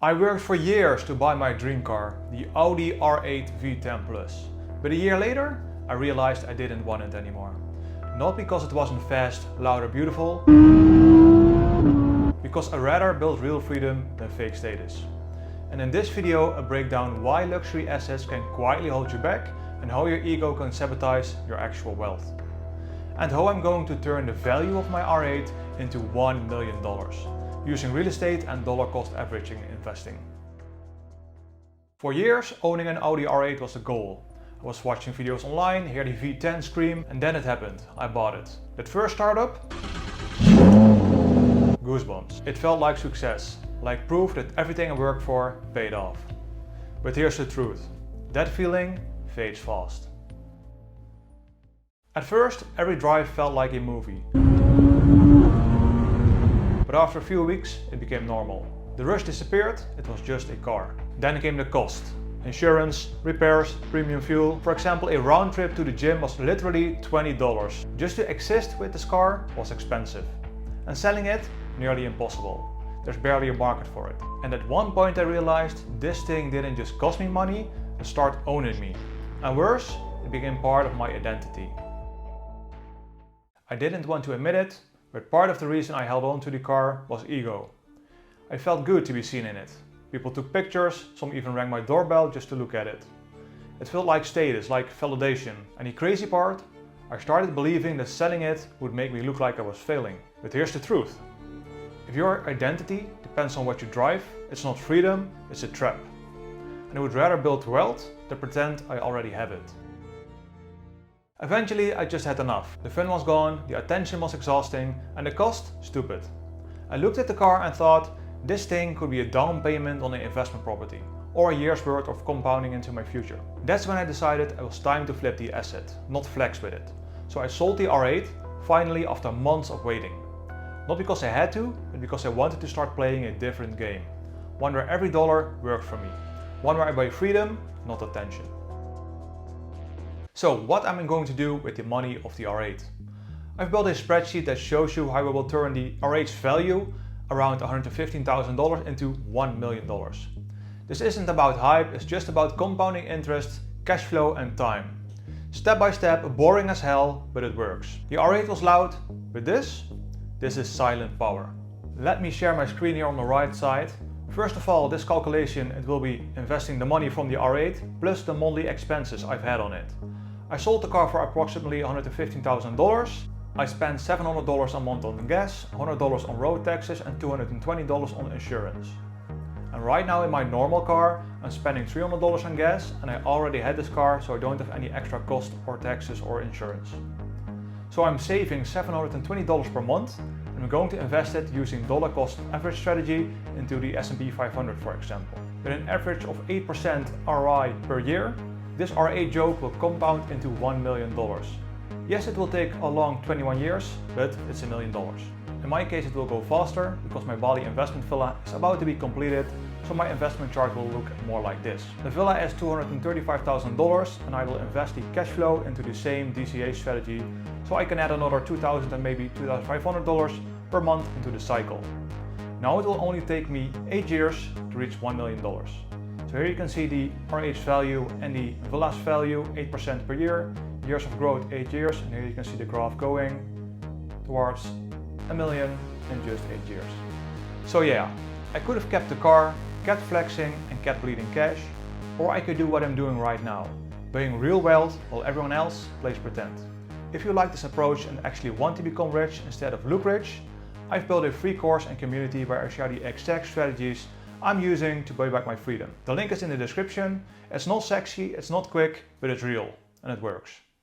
I worked for years to buy my dream car, the Audi R8 V10 Plus. But a year later, I realized I didn't want it anymore. Not because it wasn't fast, loud or beautiful, because I rather built real freedom than fake status. And in this video I break down why luxury assets can quietly hold you back and how your ego can sabotage your actual wealth. And how I'm going to turn the value of my R8 into $1 million, using real estate and dollar cost averaging investing. For years, owning an Audi R8 was the goal. I was watching videos online, hear the V10 scream, and then it happened. I bought it. That first startup? Goosebumps. It felt like success, like proof that everything I worked for paid off. But here's the truth. That feeling fades fast. At first, every drive felt like a movie. But after a few weeks, it became normal. The rush disappeared, it was just a car. Then came the cost. Insurance, repairs, premium fuel. For example, a round trip to the gym was literally $20. Just to exist with this car was expensive. And selling it, nearly impossible. There's barely a market for it. And at one point I realized this thing didn't just cost me money, it started owning me. And worse, it became part of my identity. I didn't want to admit it, but part of the reason I held on to the car was ego. I felt good to be seen in it. People took pictures, some even rang my doorbell just to look at it. It felt like status, like validation. And the crazy part, I started believing that selling it would make me look like I was failing. But here's the truth. If your identity depends on what you drive, it's not freedom, it's a trap. And I would rather build wealth than pretend I already have it. Eventually I just had enough. The fun was gone, the attention was exhausting, and the cost, stupid. I looked at the car and thought, this thing could be a down payment on an investment property, or a year's worth of compounding into my future. That's when I decided it was time to flip the asset, not flex with it. So I sold the R8, finally after months of waiting. Not because I had to, but because I wanted to start playing a different game. One where every dollar worked for me. One where I buy freedom, not attention. So what am I going to do with the money of the R8? I've built a spreadsheet that shows you how I will turn the R8's value around $115,000 into $1 million. This isn't about hype, it's just about compounding interest, cash flow and time. Step by step, boring as hell, but it works. The R8 was loud, but this is silent power. Let me share my screen here on the right side. First of all, this calculation, it will be investing the money from the R8 plus the monthly expenses I've had on it. I sold the car for approximately $115,000. I spent $700 a month on gas, $100 on road taxes and $220 on insurance. And right now in my normal car, I'm spending $300 on gas and I already had this car, so I don't have any extra cost or taxes or insurance. So I'm saving $720 per month and I'm going to invest it using dollar cost average strategy into the S&P 500 for example. With an average of 8% ROI per year, this R8 joke will compound into $1 million. Yes, it will take a long 21 years, but it's $1 million. In my case it will go faster because my Bali investment villa is about to be completed, so my investment chart will look more like this. The villa is $235,000 and I will invest the cash flow into the same DCA strategy, so I can add another $2,000 and maybe $2,500 per month into the cycle. Now it will only take me 8 years to reach $1 million. So here you can see the R8's value and the villa's value, 8% per year, years of growth 8 years, and here you can see the graph going towards $1 million in just 8 years. So yeah, I could have kept the car, kept flexing and kept bleeding cash, or I could do what I'm doing right now, buying real wealth while everyone else plays pretend. If you like this approach and actually want to become rich instead of look rich, I've built a free course and community where I share the exact strategies I'm using to buy back my freedom. The link is in the description. It's not sexy, it's not quick, but it's real and it works.